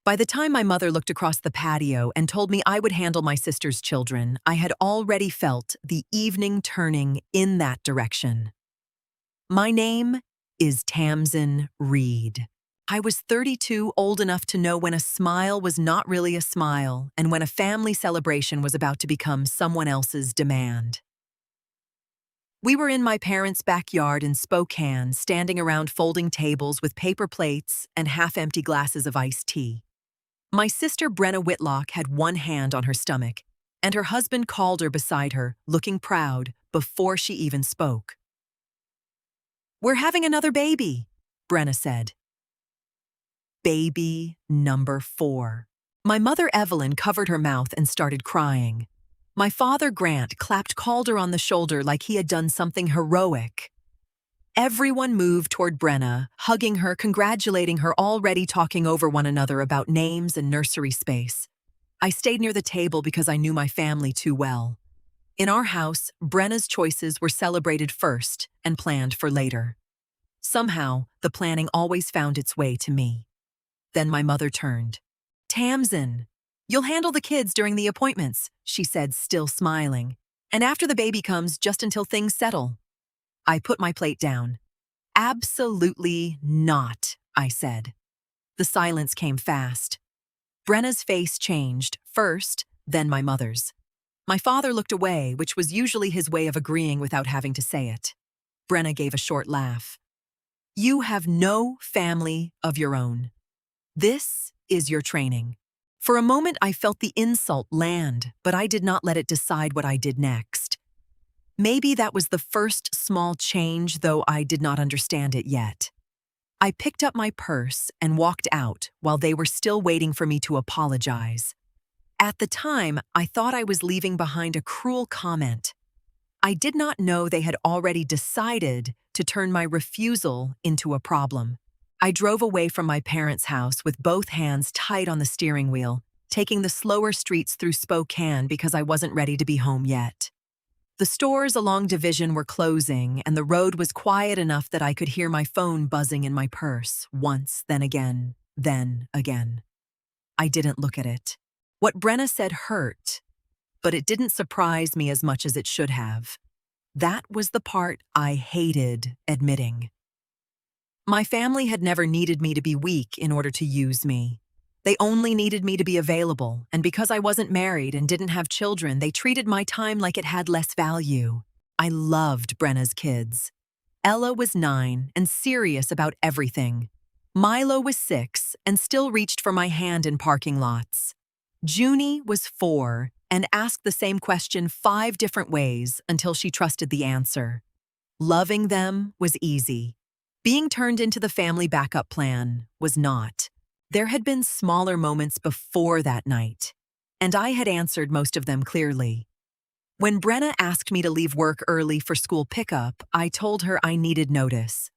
By the time my mother looked across the patio and told me I would handle my sister's children, I had already felt the evening turning in that direction. My name is Tamsin Reed. I was 32, old enough to know when a smile was not really a smile and when a family celebration was about to become someone else's demand. We were in my parents' backyard in Spokane, standing around folding tables with paper plates and half-empty glasses of iced tea. My sister Brenna Whitlock had one hand on her stomach, and her husband Calder beside her, looking proud before she even spoke. "We're having another baby," Brenna said. Baby number 4. My mother Evelyn covered her mouth and started crying. My father Grant clapped Calder on the shoulder like he had done something heroic. Everyone moved toward Brenna, hugging her, congratulating her, already talking over one another about names and nursery space. I stayed near the table because I knew my family too well. In our house, Brenna's choices were celebrated first and planned for later. Somehow, the planning always found its way to me. Then my mother turned. "Tamsin, you'll handle the kids during the appointments," she said, still smiling. "And after the baby comes, just until things settle." I put my plate down. "Absolutely not," I said. The silence came fast. Brenna's face changed, first, then my mother's. My father looked away, which was usually his way of agreeing without having to say it. Brenna gave a short laugh. "You have no family of your own. This is your training." For a moment, I felt the insult land, but I did not let it decide what I did next. Maybe that was the first small change, though I did not understand it yet. I picked up my purse and walked out while they were still waiting for me to apologize. At the time, I thought I was leaving behind a cruel comment. I did not know they had already decided to turn my refusal into a problem. I drove away from my parents' house with both hands tight on the steering wheel, taking the slower streets through Spokane because I wasn't ready to be home yet. The stores along Division were closing, and the road was quiet enough that I could hear my phone buzzing in my purse, once, then again, then again. I didn't look at it. What Brenna said hurt, but it didn't surprise me as much as it should have. That was the part I hated admitting. My family had never needed me to be weak in order to use me. They only needed me to be available, and because I wasn't married and didn't have children, they treated my time like it had less value. I loved Brenna's kids. Ella was 9 and serious about everything. Milo was 6 and still reached for my hand in parking lots. Junie was 4 and asked the same question 5 different ways until she trusted the answer. Loving them was easy. Being turned into the family backup plan was not. There had been smaller moments before that night, and I had answered most of them clearly. When Brenna asked me to leave work early for school pickup, I told her I needed notice.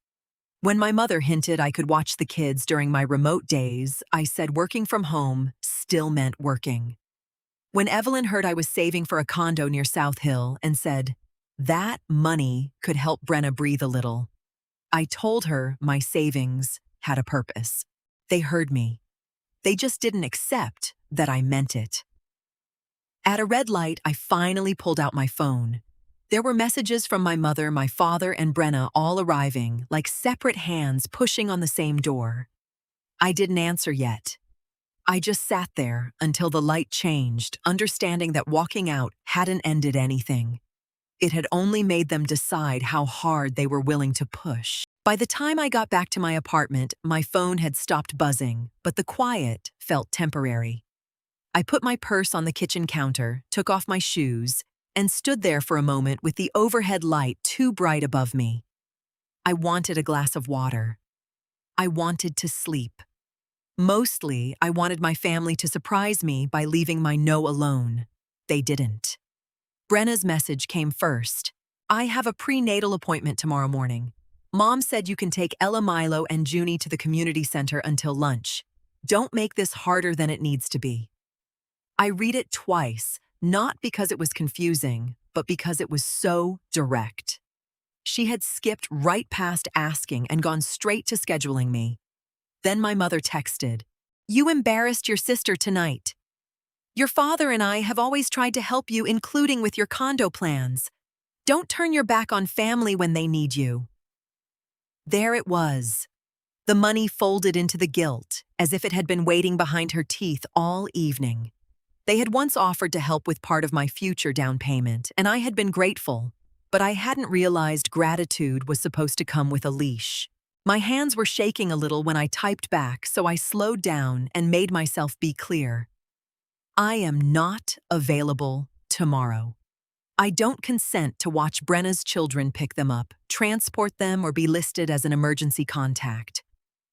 When my mother hinted I could watch the kids during my remote days, I said working from home still meant working. When Evelyn heard I was saving for a condo near South Hill and said, that money could help Brenna breathe a little, I told her my savings had a purpose. They heard me. They just didn't accept that I meant it. At a red light, I finally pulled out my phone. There were messages from my mother, my father, and Brenna all arriving, like separate hands pushing on the same door. I didn't answer yet. I just sat there until the light changed, understanding that walking out hadn't ended anything. It had only made them decide how hard they were willing to push. By the time I got back to my apartment, my phone had stopped buzzing, but the quiet felt temporary. I put my purse on the kitchen counter, took off my shoes, and stood there for a moment with the overhead light too bright above me. I wanted a glass of water. I wanted to sleep. Mostly, I wanted my family to surprise me by leaving my no alone. They didn't. Brenna's message came first. I have a prenatal appointment tomorrow morning. Mom said you can take Ella, Milo, and Junie to the community center until lunch. Don't make this harder than it needs to be. I read it twice, not because it was confusing, but because it was so direct. She had skipped right past asking and gone straight to scheduling me. Then my mother texted, You embarrassed your sister tonight. Your father and I have always tried to help you, including with your condo plans. Don't turn your back on family when they need you." There it was. The money folded into the guilt, as if it had been waiting behind her teeth all evening. They had once offered to help with part of my future down payment, and I had been grateful, but I hadn't realized gratitude was supposed to come with a leash. My hands were shaking a little when I typed back, so I slowed down and made myself be clear. I am not available tomorrow. I don't consent to watch Brenna's children pick them up, transport them, or be listed as an emergency contact.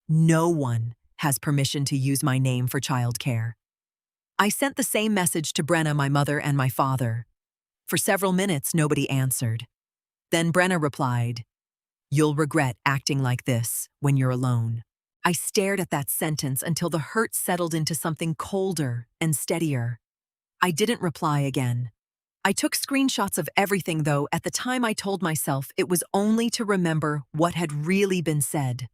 No one has permission to use my name for childcare. I sent the same message to Brenna, my mother, and my father. For several minutes, nobody answered. Then Brenna replied, "You'll regret acting like this when you're alone." I stared at that sentence until the hurt settled into something colder and steadier. I didn't reply again. I took screenshots of everything, though at the time I told myself it was only to remember what had really been said.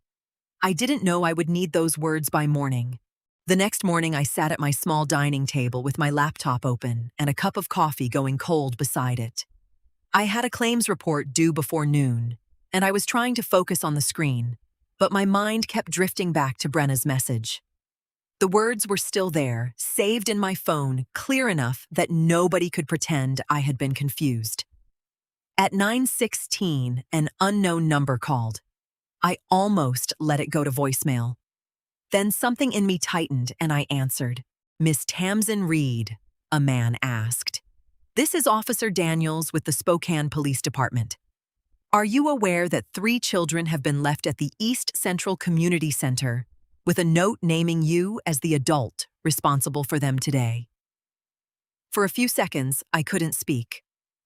I didn't know I would need those words by morning. The next morning I sat at my small dining table with my laptop open and a cup of coffee going cold beside it. I had a claims report due before noon, and I was trying to focus on the screen, but my mind kept drifting back to Brenna's message. The words were still there, saved in my phone, clear enough that nobody could pretend I had been confused. At 9:16, an unknown number called. I almost let it go to voicemail. Then something in me tightened and I answered. "Miss Tamsin Reed," a man asked. "This is Officer Daniels with the Spokane Police Department. Are you aware that 3 children have been left at the East Central Community Center with a note naming you as the adult responsible for them today?" For a few seconds, I couldn't speak.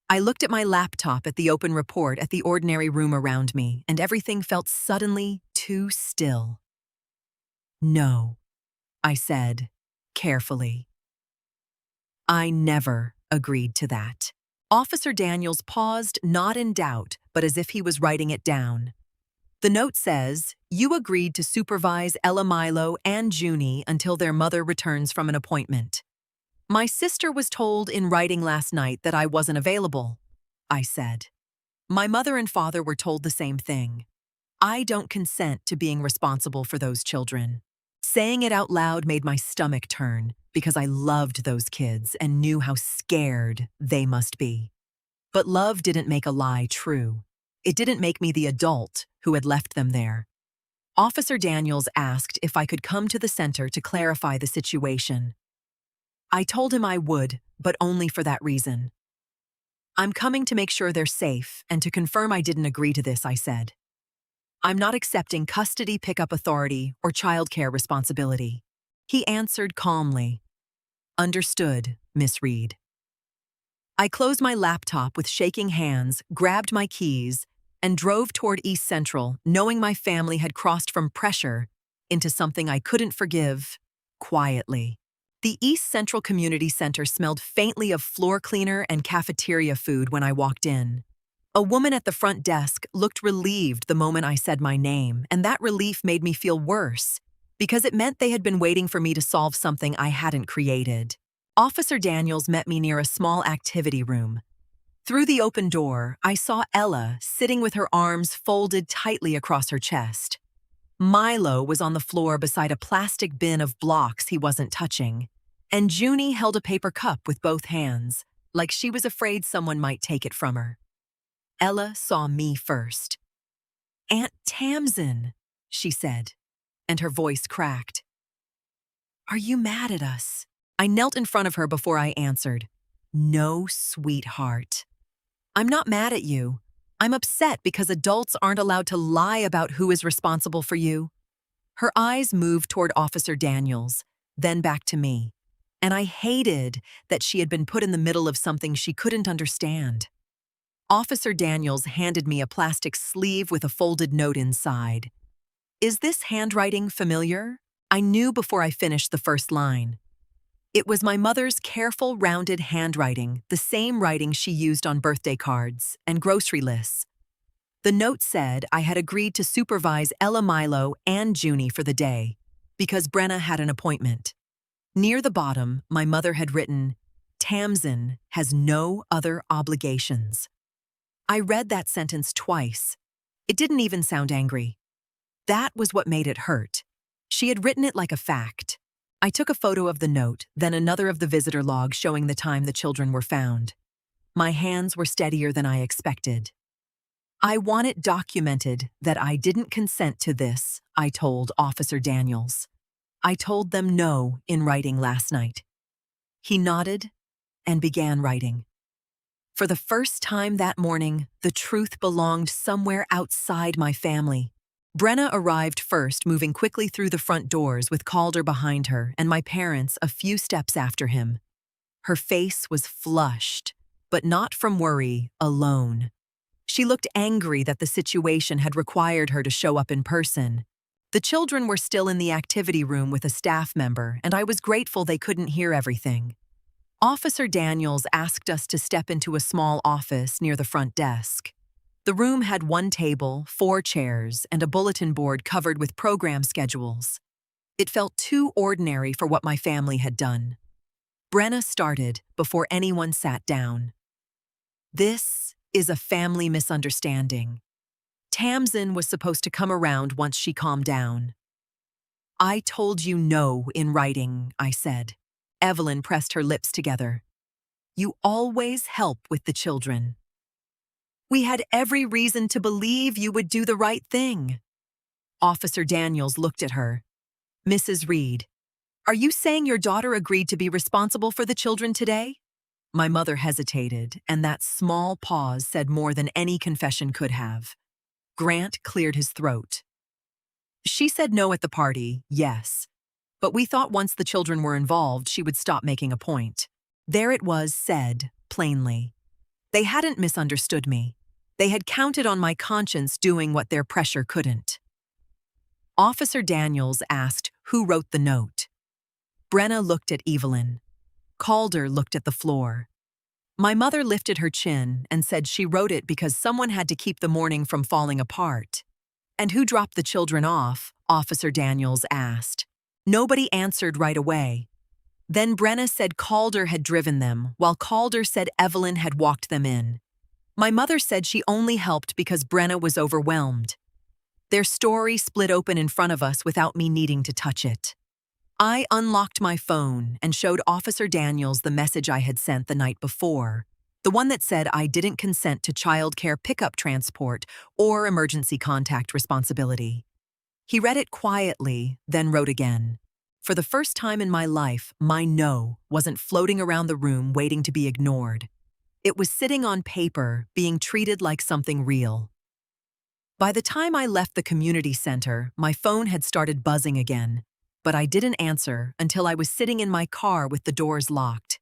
I looked at my laptop, at the open report, at the ordinary room around me, and everything felt suddenly too still. "No," I said, carefully. "I never agreed to that." Officer Daniels paused, not in doubt, but as if he was writing it down. The note says, "You agreed to supervise Ella Milo and Junie until their mother returns from an appointment. My sister was told in writing last night that I wasn't available," I said. "My mother and father were told the same thing. I don't consent to being responsible for those children." Saying it out loud made my stomach turn because I loved those kids and knew how scared they must be. But love didn't make a lie true. It didn't make me the adult who had left them there. Officer Daniels asked if I could come to the center to clarify the situation. I told him I would, but only for that reason. "I'm coming to make sure they're safe and to confirm I didn't agree to this," I said. "I'm not accepting custody pickup authority or childcare responsibility." He answered calmly, "Understood, Miss Reed." I closed my laptop with shaking hands, grabbed my keys, and drove toward East Central, knowing my family had crossed from pressure into something I couldn't forgive, quietly. The East Central Community Center smelled faintly of floor cleaner and cafeteria food when I walked in. A woman at the front desk looked relieved the moment I said my name, and that relief made me feel worse, because it meant they had been waiting for me to solve something I hadn't created. Officer Daniels met me near a small activity room. Through the open door, I saw Ella sitting with her arms folded tightly across her chest. Milo was on the floor beside a plastic bin of blocks he wasn't touching, and Junie held a paper cup with both hands, like she was afraid someone might take it from her. Ella saw me first. "Aunt Tamsin," she said, and her voice cracked. "Are you mad at us?" I knelt in front of her before I answered. "No, sweetheart. I'm not mad at you. I'm upset because adults aren't allowed to lie about who is responsible for you." Her eyes moved toward Officer Daniels, then back to me, and I hated that she had been put in the middle of something she couldn't understand. Officer Daniels handed me a plastic sleeve with a folded note inside. "Is this handwriting familiar?" I knew before I finished the first line. It was my mother's careful, rounded handwriting, the same writing she used on birthday cards and grocery lists. The note said I had agreed to supervise Ella Milo and Junie for the day, because Brenna had an appointment. Near the bottom, my mother had written, "Tamsin has no other obligations." I read that sentence twice. It didn't even sound angry. That was what made it hurt. She had written it like a fact. I took a photo of the note, then another of the visitor log showing the time the children were found. My hands were steadier than I expected. "I want it documented that I didn't consent to this," I told Officer Daniels. "I told them no in writing last night." He nodded and began writing. For the first time that morning, the truth belonged somewhere outside my family. Brenna arrived first, moving quickly through the front doors with Calder behind her and my parents a few steps after him. Her face was flushed, but not from worry alone. She looked angry that the situation had required her to show up in person. The children were still in the activity room with a staff member, and I was grateful they couldn't hear everything. Officer Daniels asked us to step into a small office near the front desk. The room had one table, 4 chairs, and a bulletin board covered with program schedules. It felt too ordinary for what my family had done. Brenna started before anyone sat down. "This is a family misunderstanding. Tamsin was supposed to come around once she calmed down." "I told you no in writing," I said. Evelyn pressed her lips together. "You always help with the children. We had every reason to believe you would do the right thing." Officer Daniels looked at her. "Mrs. Reed, are you saying your daughter agreed to be responsible for the children today?" My mother hesitated, and that small pause said more than any confession could have. Grant cleared his throat. "She said no at the party, yes. But we thought once the children were involved, she would stop making a point." There it was said, plainly. They hadn't misunderstood me. They had counted on my conscience doing what their pressure couldn't. Officer Daniels asked who wrote the note. Brenna looked at Evelyn. Calder looked at the floor. My mother lifted her chin and said she wrote it because someone had to keep the morning from falling apart. "And who dropped the children off?" Officer Daniels asked. Nobody answered right away. Then Brenna said Calder had driven them, while Calder said Evelyn had walked them in. My mother said she only helped because Brenna was overwhelmed. Their story split open in front of us without me needing to touch it. I unlocked my phone and showed Officer Daniels the message I had sent the night before, the one that said I didn't consent to childcare pickup transport or emergency contact responsibility. He read it quietly, then wrote again. For the first time in my life, my no wasn't floating around the room waiting to be ignored. It was sitting on paper, being treated like something real. By the time I left the community center, my phone had started buzzing again, but I didn't answer until I was sitting in my car with the doors locked.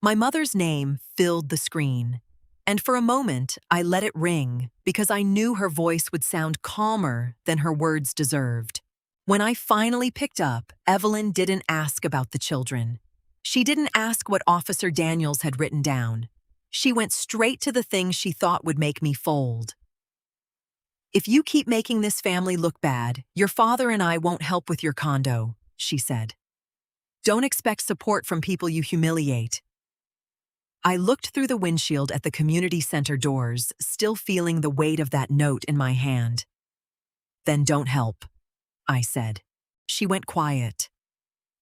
My mother's name filled the screen, and for a moment I let it ring because I knew her voice would sound calmer than her words deserved. When I finally picked up, Evelyn didn't ask about the children. She didn't ask what Officer Daniels had written down. She went straight to the thing she thought would make me fold. "If you keep making this family look bad, your father and I won't help with your condo," she said. "Don't expect support from people you humiliate." I looked through the windshield at the community center doors, still feeling the weight of that note in my hand. "Then don't help," I said. She went quiet.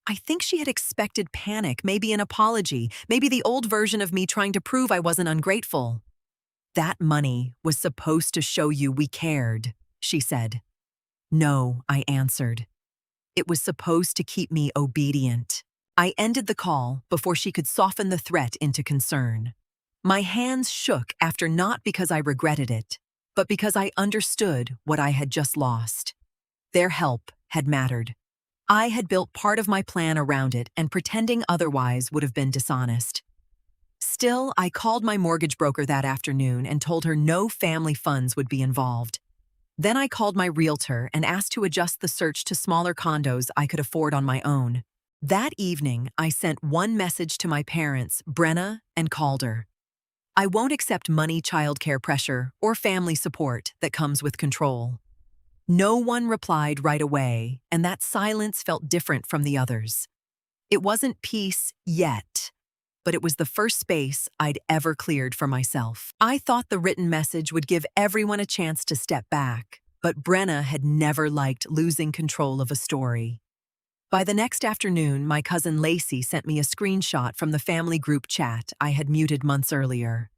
I think she had expected panic, maybe an apology, maybe the old version of me trying to prove I wasn't ungrateful. "That money was supposed to show you we cared," she said. "No," I answered. "It was supposed to keep me obedient." I ended the call before she could soften the threat into concern. My hands shook after, not because I regretted it, but because I understood what I had just lost. Their help had mattered. I had built part of my plan around it, and pretending otherwise would have been dishonest. Still, I called my mortgage broker that afternoon and told her no family funds would be involved. Then I called my realtor and asked to adjust the search to smaller condos I could afford on my own. That evening, I sent one message to my parents, Brenna and Calder. "I won't accept money, childcare pressure, or family support that comes with control. No one replied right away, and that silence felt different from the others. It wasn't peace yet, but it was the first space I'd ever cleared for myself. I thought the written message would give everyone a chance to step back, but Brenna had never liked losing control of a story. By the next afternoon, my cousin Lacey sent me a screenshot from the family group chat I had muted months earlier.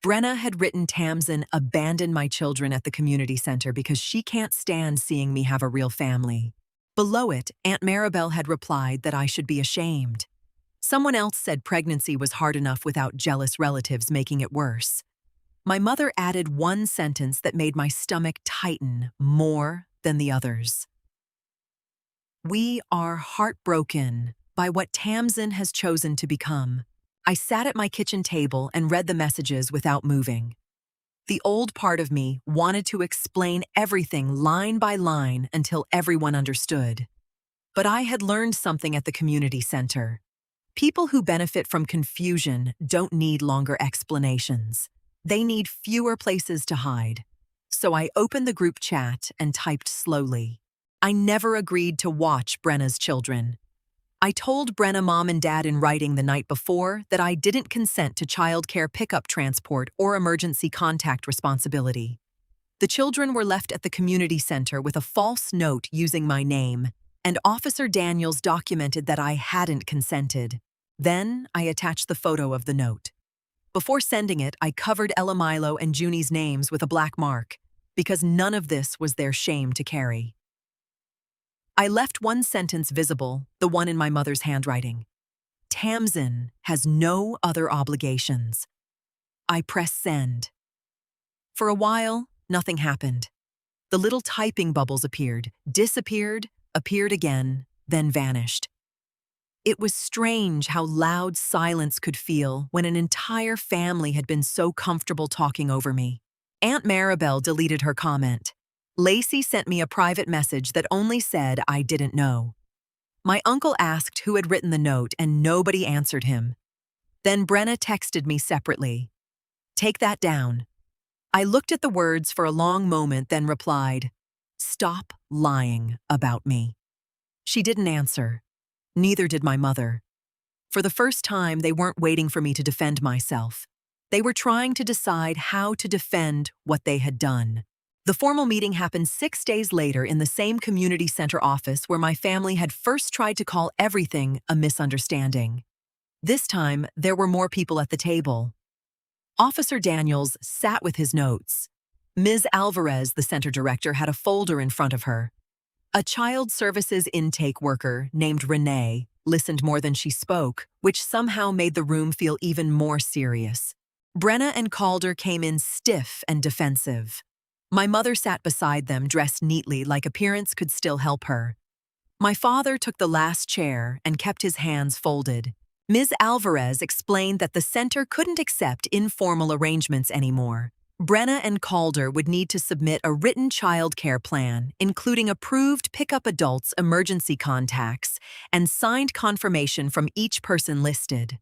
Brenna had written Tamsin abandoned my children at the community center because she can't stand seeing me have a real family. Below it, Aunt Maribel had replied that I should be ashamed. Someone else said pregnancy was hard enough without jealous relatives making it worse. My mother added one sentence that made my stomach tighten more than the others. We are heartbroken by what Tamsin has chosen to become. I sat at my kitchen table and read the messages without moving. The old part of me wanted to explain everything line by line until everyone understood. But I had learned something at the community center. People who benefit from confusion don't need longer explanations. They need fewer places to hide. So I opened the group chat and typed slowly. I never agreed to watch Brenna's children. I told Brenna mom and dad in writing the night before that I didn't consent to childcare pickup transport or emergency contact responsibility. The children were left at the community center with a false note using my name, and Officer Daniels documented that I hadn't consented. Then I attached the photo of the note. Before sending it, I covered Ella Milo and Junie's names with a black mark, because none of this was their shame to carry. I left one sentence visible, the one in my mother's handwriting. Tamsin has no other obligations. I pressed send. For a while, nothing happened. The little typing bubbles appeared, disappeared, appeared again, then vanished. It was strange how loud silence could feel when an entire family had been so comfortable talking over me. Aunt Maribel deleted her comment. Lacey sent me a private message that only said I didn't know. My uncle asked who had written the note and nobody answered him. Then Brenna texted me separately. Take that down. I looked at the words for a long moment, then replied, Stop lying about me. She didn't answer. Neither did my mother. For the first time, they weren't waiting for me to defend myself. They were trying to decide how to defend what they had done. The formal meeting happened 6 days later in the same community center office where my family had first tried to call everything a misunderstanding. This time, there were more people at the table. Officer Daniels sat with his notes. Ms. Alvarez, the center director, had a folder in front of her. A child services intake worker named Renee listened more than she spoke, which somehow made the room feel even more serious. Brenna and Calder came in stiff and defensive. My mother sat beside them, dressed neatly like appearance could still help her. My father took the last chair and kept his hands folded. Ms. Alvarez explained that the center couldn't accept informal arrangements anymore. Brenna and Calder would need to submit a written child care plan, including approved pickup adults' emergency contacts and signed confirmation from each person listed.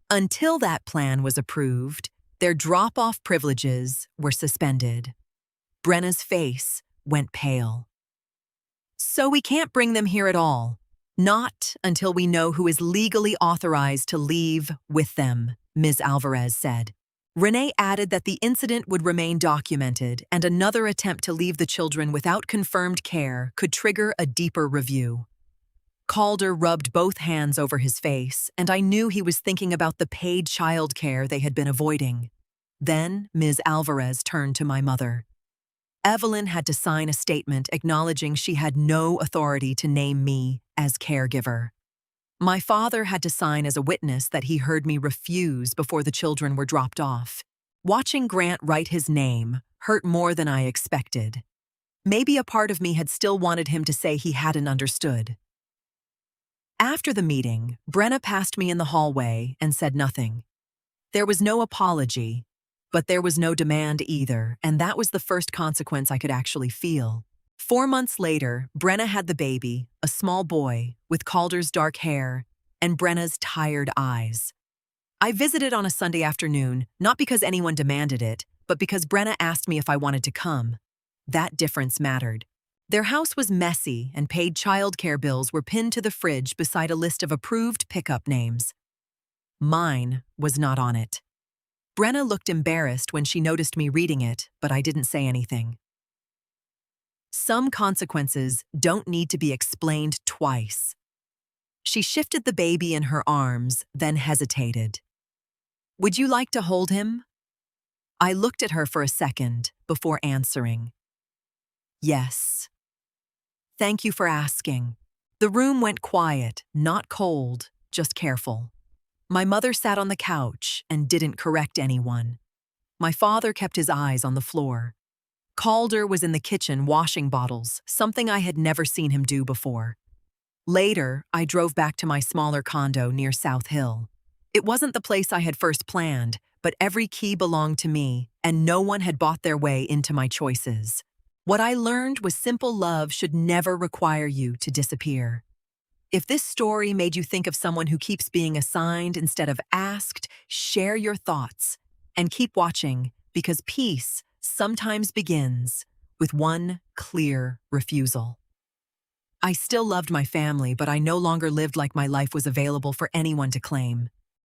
Until that plan was approved, their drop-off privileges were suspended. Brenna's face went pale. So we can't bring them here at all. Not until we know who is legally authorized to leave with them, Ms. Alvarez said. Renee added that the incident would remain documented and another attempt to leave the children without confirmed care could trigger a deeper review. Calder rubbed both hands over his face, and I knew he was thinking about the paid childcare they had been avoiding. Then Ms. Alvarez turned to my mother. Evelyn had to sign a statement acknowledging she had no authority to name me as caregiver. My father had to sign as a witness that he heard me refuse before the children were dropped off. Watching Grant write his name hurt more than I expected. Maybe a part of me had still wanted him to say he hadn't understood. After the meeting, Brenna passed me in the hallway and said nothing. There was no apology, but there was no demand either, and that was the first consequence I could actually feel. 4 months later, Brenna had the baby, a small boy, with Calder's dark hair and Brenna's tired eyes. I visited on a Sunday afternoon, not because anyone demanded it, but because Brenna asked me if I wanted to come. That difference mattered. Their house was messy, and paid childcare bills were pinned to the fridge beside a list of approved pickup names. Mine was not on it. Brenna looked embarrassed when she noticed me reading it, but I didn't say anything. Some consequences don't need to be explained twice. She shifted the baby in her arms, then hesitated. Would you like to hold him? I looked at her for a second before answering. Yes. Thank you for asking. The room went quiet, not cold, just careful. My mother sat on the couch and didn't correct anyone. My father kept his eyes on the floor. Calder was in the kitchen washing bottles, something I had never seen him do before. Later, I drove back to my smaller condo near South Hill. It wasn't the place I had first planned, but every key belonged to me, and no one had bought their way into my choices. What I learned was simple love should never require you to disappear. If this story made you think of someone who keeps being assigned instead of asked, share your thoughts. And keep watching, because peace sometimes begins with one clear refusal. I still loved my family, but I no longer lived like my life was available for anyone to claim.